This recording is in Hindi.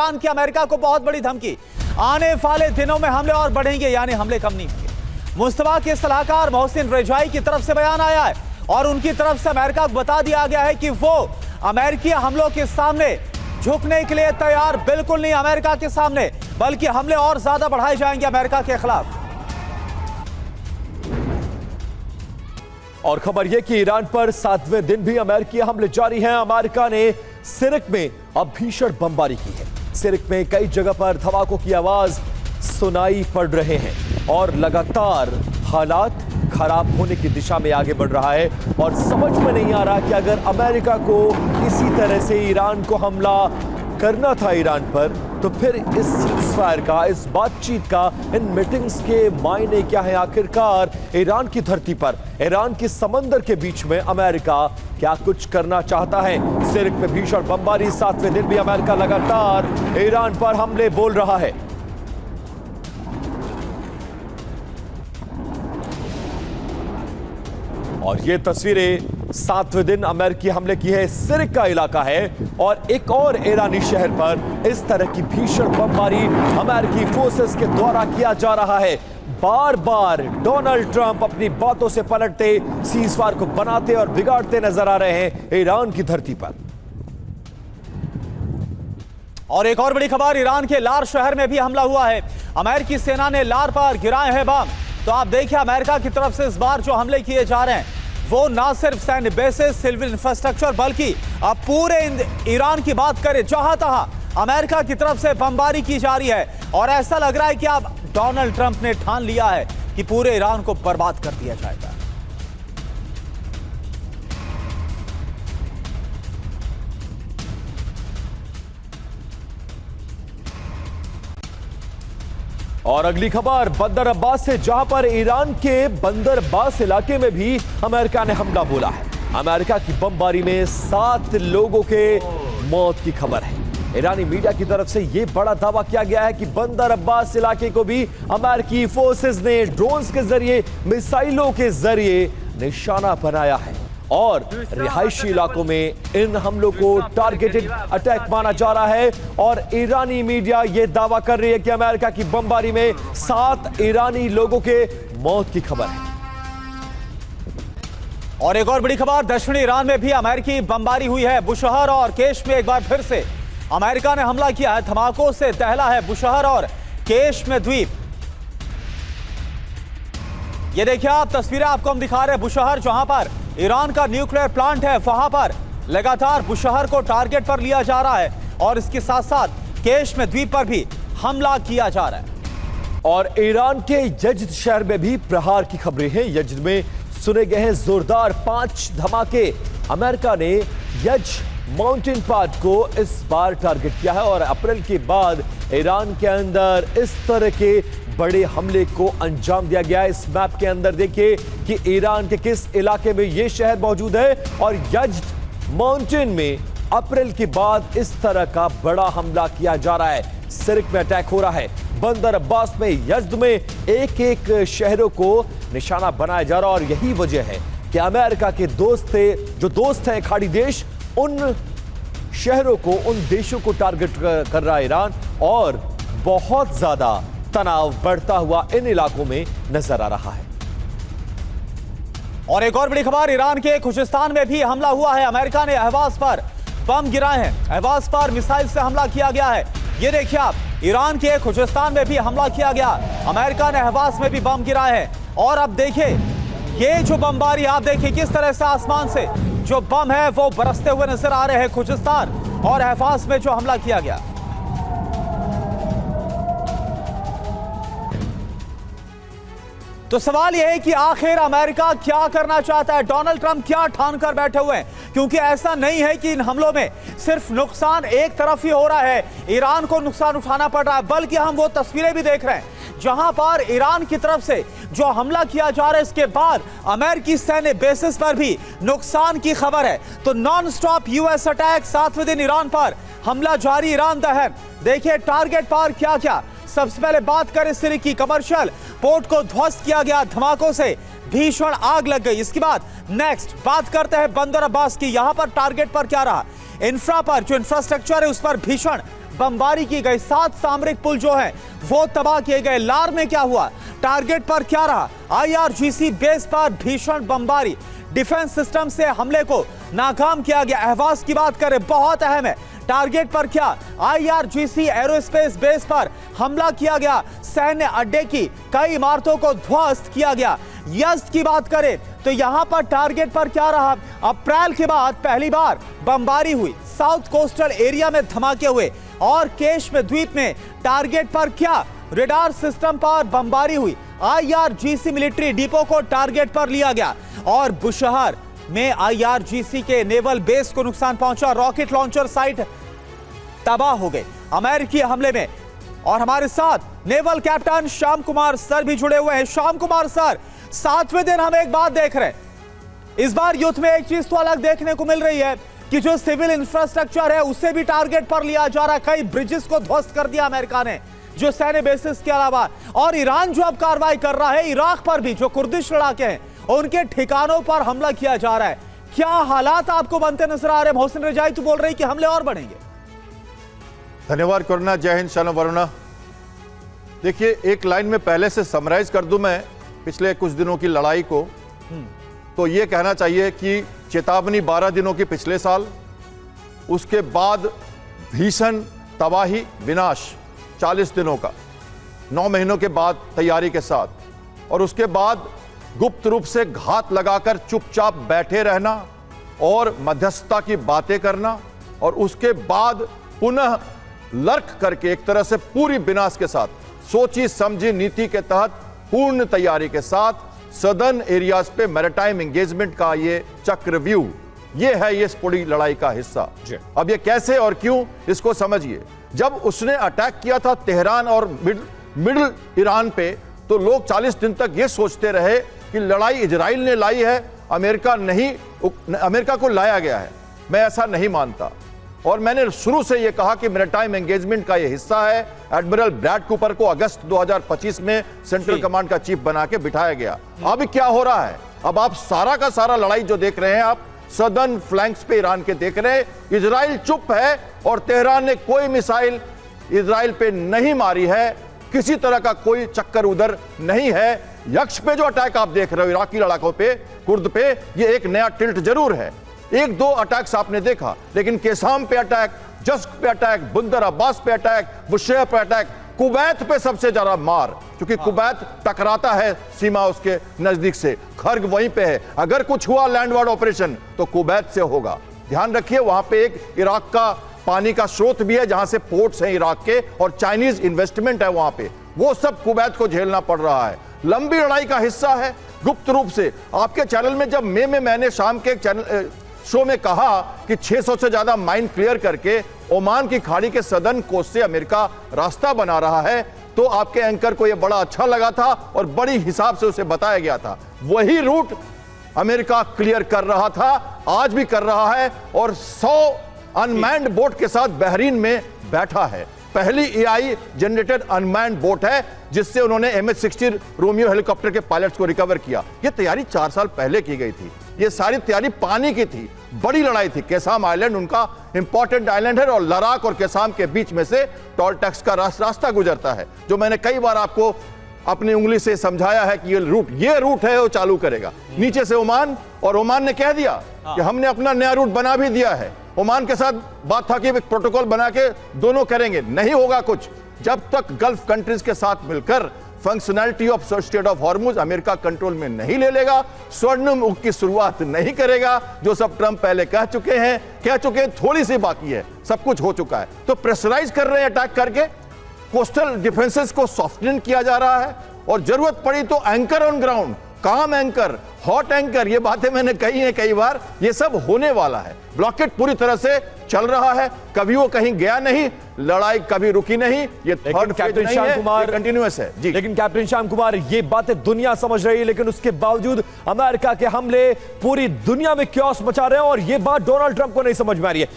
ईरान की अमेरिका को बहुत बड़ी धमकी। आने वाले दिनों में हमले और बढ़ेंगे, यानी हमले कम नहीं होंगे। मुस्तफा के सलाहकार मोहसिन रेजाई की तरफ से बयान आया है और उनकी तरफ से अमेरिका को बता दिया गया है कि वो अमेरिकी हमलों के सामने झुकने के लिए तैयार बिल्कुल नहीं अमेरिका के सामने, बल्कि हमले और ज्यादा बढ़ाए जाएंगे अमेरिका के खिलाफ। और खबर यह कि ईरान पर 7वें दिन भी अमेरिकी हमले जारी हैं। अमेरिका ने सिरिक में अब भीषण बमबारी की है। सिरिक में कई जगह पर धमाकों की आवाज सुनाई पड़ रहे हैं और लगातार हालात खराब होने की दिशा में आगे बढ़ रहा है। और समझ में नहीं आ रहा कि अगर अमेरिका को इसी तरह से ईरान को हमला करना था ईरान पर, तो फिर इस सीज़फायर का, इस बातचीत का, इन मीटिंग्स के मायने क्या है? आखिरकार ईरान की धरती पर, ईरान के समंदर के बीच में अमेरिका क्या कुछ करना चाहता है? सिरिक में भीषण बमबारी, 7वें दिन भी अमेरिका लगातार ईरान पर हमले बोल रहा है। और ये तस्वीरें 7वें दिन अमेरिकी हमले की है। सिरिक का इलाका है और एक और ईरानी शहर पर इस तरह की भीषण बमबारी अमेरिकी फोर्सेस के द्वारा किया जा रहा है। बार बार डोनाल्ड ट्रंप अपनी बातों से पलटते, सीज़फायर को बनाते और बिगाड़ते नजर आ रहे हैं ईरान की धरती पर। और एक और बड़ी खबर, ईरान के लार शहर में भी हमला हुआ है। अमेरिकी सेना ने लार पर गिराए हैं बम। तो आप देखिए अमेरिका की तरफ से इस बार जो हमले किए जा रहे हैं वो ना सिर्फ सैन्य बेसेस, सिविल इंफ्रास्ट्रक्चर, बल्कि अब पूरे ईरान की बात करें, जहां तहां अमेरिका की तरफ से बमबारी की जा रही है। और ऐसा लग रहा है कि अब डोनाल्ड ट्रंप ने ठान लिया है कि पूरे ईरान को बर्बाद कर दिया जाएगा। और अगली खबर बंदर अब्बास से, जहां पर ईरान के बंदर अब्बास इलाके में भी अमेरिका ने हमला बोला है। अमेरिका की बमबारी में 7 लोगों के मौत की खबर है। ईरानी मीडिया की तरफ से यह बड़ा दावा किया गया है कि बंदर अब्बास इलाके को भी अमेरिकी फोर्सेस ने ड्रोन्स के जरिए, मिसाइलों के जरिए निशाना बनाया है और रिहायशी इलाकों में इन हमलों को टारगेटेड अटैक माना जा रहा है। और ईरानी मीडिया यह दावा कर रही है कि अमेरिका की बमबारी में 7 ईरानी लोगों के मौत की खबर है। और एक और बड़ी खबर, दक्षिणी ईरान में भी अमेरिकी बमबारी हुई है। बुशहर और केश में एक बार फिर से अमेरिका ने हमला किया है। धमाकों से दहला है बुशहर और केश में द्वीप। ये देखिए आप, तस्वीरें आपको हम दिखा रहे हैं। बुशहर जहां पर ईरान का न्यूक्लियर प्लांट है, वहां पर लगातार बुशहर को टारगेट पर लिया जा रहा है और इसके साथ साथ केश में द्वीप पर भी हमला किया जा रहा है। और ईरान के यज्द शहर में भी प्रहार की खबरें हैं। यज्द में सुने गए हैं जोरदार 5 धमाके। अमेरिका ने यज्द माउंटेन पाथ को इस बार टारगेट किया है और अप्रैल के बाद ईरान के अंदर इस तरह के बड़े हमले को अंजाम दिया गया है। इस मैप के अंदर देखिए कि ईरान के किस इलाके में यह शहर मौजूद है और यज्द माउंटेन में अप्रैल के बाद इस तरह का बड़ा हमला किया जा रहा है। सिरिक में अटैक हो रहा है। बंदर अब्बास में, यज्द में एक एक शहरों को निशाना बनाया जा रहा है। और यही वजह है कि अमेरिका के दोस्त हैं खाड़ी देश, उन शहरों को, उन देशों को टारगेट कर रहा है ईरान और बहुत ज्यादा तनाव बढ़ता हुआ इन इलाकों में नजर आ रहा है। और एक और बड़ी खबर, ईरान के खुजिस्तान में भी हमला हुआ है। अमेरिका ने अहवाज पर बम गिराए हैं। अहवाज पर मिसाइल से हमला किया गया है। ये देखिए आप, ईरान के खुजिस्तान में भी हमला किया गया। अमेरिका ने अहवाज में भी बम गिराए हैं। और अब देखिए ये जो बमबारी, आप देखिए किस तरह से आसमान से जो बम है वो बरसते हुए नजर आ रहे हैं खुजिस्तान और अहवाज में जो हमला किया गया। तो सवाल यह है कि आखिर अमेरिका क्या करना चाहता है, डोनाल्ड ट्रंप क्या ठान कर बैठे हुए हैं? क्योंकि ऐसा नहीं है कि इन हमलों में सिर्फ नुकसान एक तरफ ही हो रहा है, ईरान को नुकसान उठाना पड़ रहा है, बल्कि हम वो तस्वीरें भी देख रहे हैं जहां पर ईरान की तरफ से जो हमला किया जा रहा है इसके बाद अमेरिकी सैन्य बेसिस पर भी नुकसान की खबर है। तो नॉन स्टॉप यूएस अटैक, 7वें दिन ईरान पर हमला जारी, ईरान दहन। देखिए टारगेट पर क्या क्या। सबसे पहले बात करें सिरिक की, कमर्शियल पोर्ट को ध्वस्त किया गया धमाकों से, भीषण आग लग गई। इसके बाद नेक्स्ट बात करते हैं बंदर अब्बास की। यहां पर टारगेट पर क्या रहा, इंफ्रा पर, जो इंफ्रास्ट्रक्चर है उस पर भीषण बमबारी की गई, 7 सामरिक पुल जो हैं वो तबाह किए गए। लार में क्या हुआ, टारगेट पर क्या रहा, IRGC बेस पर भीषण बमबारी, डिफेंस सिस्टम से हमले को नाकाम किया गया। अहवास की बात करें, बहुत अहम है। टारगेट पर क्या, IRGC एरोस्पेस बेस पर हमला किया गया, सैन्य अड्डे की कई इमारतों को ध्वस्त किया गया। यज़्द की बात करें तो यहां पर टारगेट पर क्या रहा, अप्रैल के बाद पहली बार बमबारी हुई, साउथ कोस्टल एरिया में धमाके हुए, और केशमेर द्वीप में टारगेट पर क्या, रेडार सिस्टम पर बमबारी हुई, IRGC मिलिट्री डिपो को टारगेट पर लिया गया, और बुशहर में IRGC के नेवल बेस को नुकसान पहुंचा, रॉकेट लॉन्चर साइट तबाह हो गए अमेरिकी हमले में। और हमारे साथ naval captain Shyam Kumar sir भी जुड़े हुए हैं। श्याम कुमार सर, 7वें दिन हम एक बात देख रहे हैं, इस बार युद्ध में एक चीज तो अलग देखने को मिल रही है कि जो सिविल इंफ्रास्ट्रक्चर है उसे भी टारगेट पर लिया जा रहा है। कई ब्रिजेस को ध्वस्त कर दिया अमेरिका ने, जो सैन्य बेसिस के अलावा, और ईरान जो अब कार्रवाई कर रहा है, इराक पर भी जो कुर्दिश लड़ाके हैं उनके ठिकानों पर हमला किया जा रहा है। क्या हालात आपको बनते नजर आ रहे हैं? मोहसिन रजाई तो बोल रही कि हमले और बढ़ेंगे। धन्यवाद करुणा, जय हिंद, शालो वरुणा। देखिए, एक लाइन में पहले से समराइज कर दूं मैं पिछले कुछ दिनों की लड़ाई को, तो यह कहना चाहिए कि चेतावनी 12 दिनों की पिछले साल, उसके बाद भीषण तबाही विनाश 40 दिनों का, 9 महीनों के बाद तैयारी के साथ, और उसके बाद गुप्त रूप से घात लगाकर चुपचाप बैठे रहना और मध्यस्थता की बातें करना, और उसके बाद पुनः लर्क करके एक तरह से पूरी विनाश के साथ सोची समझी नीति के तहत पूर्ण तैयारी के साथ सदर्न एरियाज पे मैरिटाइम एंगेजमेंट का ये चक्रव्यूह, ये है ये पूरी लड़ाई का हिस्सा। अब ये कैसे और क्यों, इसको समझिए। जब उसने अटैक किया था तेहरान और मिडिल ईरान पे, तो लोग 40 दिन तक ये सोचते रहे कि लड़ाई इजराइल ने लाई है, अमेरिका को लाया गया है। मैं ऐसा नहीं मानता, और मैंने शुरू से यह कहा कि मैरिटाइम एंगेजमेंट का यह हिस्सा है। एडमिरल ब्रैड कूपर को अगस्त 2025 में सेंट्रल कमांड का चीफ बना के बिठाया गया। अब क्या हो रहा है, अब आप सारा का सारा लड़ाई जो देख रहे हैं, आप सदर्न फ्लैंक्स पे ईरान के देख रहे हैं। इजराइल चुप है, और तेहरान ने कोई मिसाइल इजराइल पे नहीं मारी है, किसी तरह का कोई चक्कर उधर नहीं है। यक्ष पे जो अटैक आप देख रहे हो, इराकी लड़ाकों पे, कुर्द पे, ये एक नया टिल्ट जरूर है। 1-2 अटैक्स आपने देखा, लेकिन केसाम पे अटैक, जस्क पे अटैक, बंदर अब्बास पे अटैक, बुशेहर पे अटैक, कुवैत पे सबसे ज्यादा मार, क्योंकि कुवैत टकराता है सीमा उसके नजदीक से, खर्ग वहीं पे है। अगर कुछ हुआ लैंडवार्ड ऑपरेशन तो कुवैत से होगा। ध्यान रखिए, वहां पे एक इराक का पानी का स्रोत भी है, जहां से पोर्ट्स हैं इराक के, और चाइनीज इन्वेस्टमेंट है वहां पे, वो सब कुवैत को झेलना पड़ रहा है। लंबी लड़ाई का हिस्सा है गुप्त रूप से। आपके चैनल में जब मई में मैंने शाम के चैनल शो में कहा कि 600 से ज्यादा माइन क्लियर करके ओमान की खाड़ी के सदर्न कोस्ट से अमेरिका रास्ता बना रहा है, तो आपके एंकर को यह बड़ा अच्छा लगा था और बड़ी हिसाब से उसे बताया गया था। वही रूट अमेरिका क्लियर कर रहा था, आज भी कर रहा है, और 100 अनमैन्ड बोट के साथ बहरीन में बैठा है। पहली AI जनरेटेड अनमैन्ड बोट है, जिससे उन्होंने MH-60 रोमियो हेलीकॉप्टर के पायलट्स को रिकवर किया। यह तैयारी 4 साल पहले की गई थी। ये सारी तैयारी पानी की थी, बड़ी लड़ाई थी। केसाम आइलैंड उनका इंपॉर्टेंट आइलैंड है, और लद्दाख और केसाम के बीच में से टोल टैक्स का रास्ता गुजरता है, जो मैंने कई बार आपको अपनी उंगली से समझाया है कि ये रूट है, वो चालू करेगा नीचे से ओमान। और ओमान ने कह दिया कि हमने अपना नया रूट बना भी दिया है। ओमान के साथ बात था कि एक प्रोटोकॉल बना के दोनों करेंगे, नहीं होगा कुछ जब तक गल्फ कंट्रीज के साथ मिलकर functionality of straight of Hormuz America control में नहीं ले लेगा, स्वर्णमुख की शुरुआत नहीं करेगा, जो सब ट्रंप पहले कह चुके हैं, थोड़ी सी बाकी है, सब कुछ हो चुका है। तो प्रेशराइज कर रहे हैं अटैक करके, कोस्टल डिफेंसेस को सॉफ्टन किया जा रहा है, और जरूरत पड़ी तो एंकर ऑन ग्राउंड, काम एंकर, हॉट एंकर, ये बातें मैंने कही हैं कई बार, ये सब होने वाला है। ब्लॉकेट पूरी तरह से चल रहा है, कभी वो कहीं गया नहीं, लड़ाई कभी रुकी नहीं, ये थर्ड फेज नहीं है, कंटिन्यूअस है जी। लेकिन कैप्टन श्याम कुमार, ये बातें दुनिया समझ रही है, लेकिन उसके बावजूद अमेरिका के हमले पूरी दुनिया में क्योस मचा रहे हैं, और ये बात डोनाल्ड ट्रंप को नहीं समझ में आ रही है।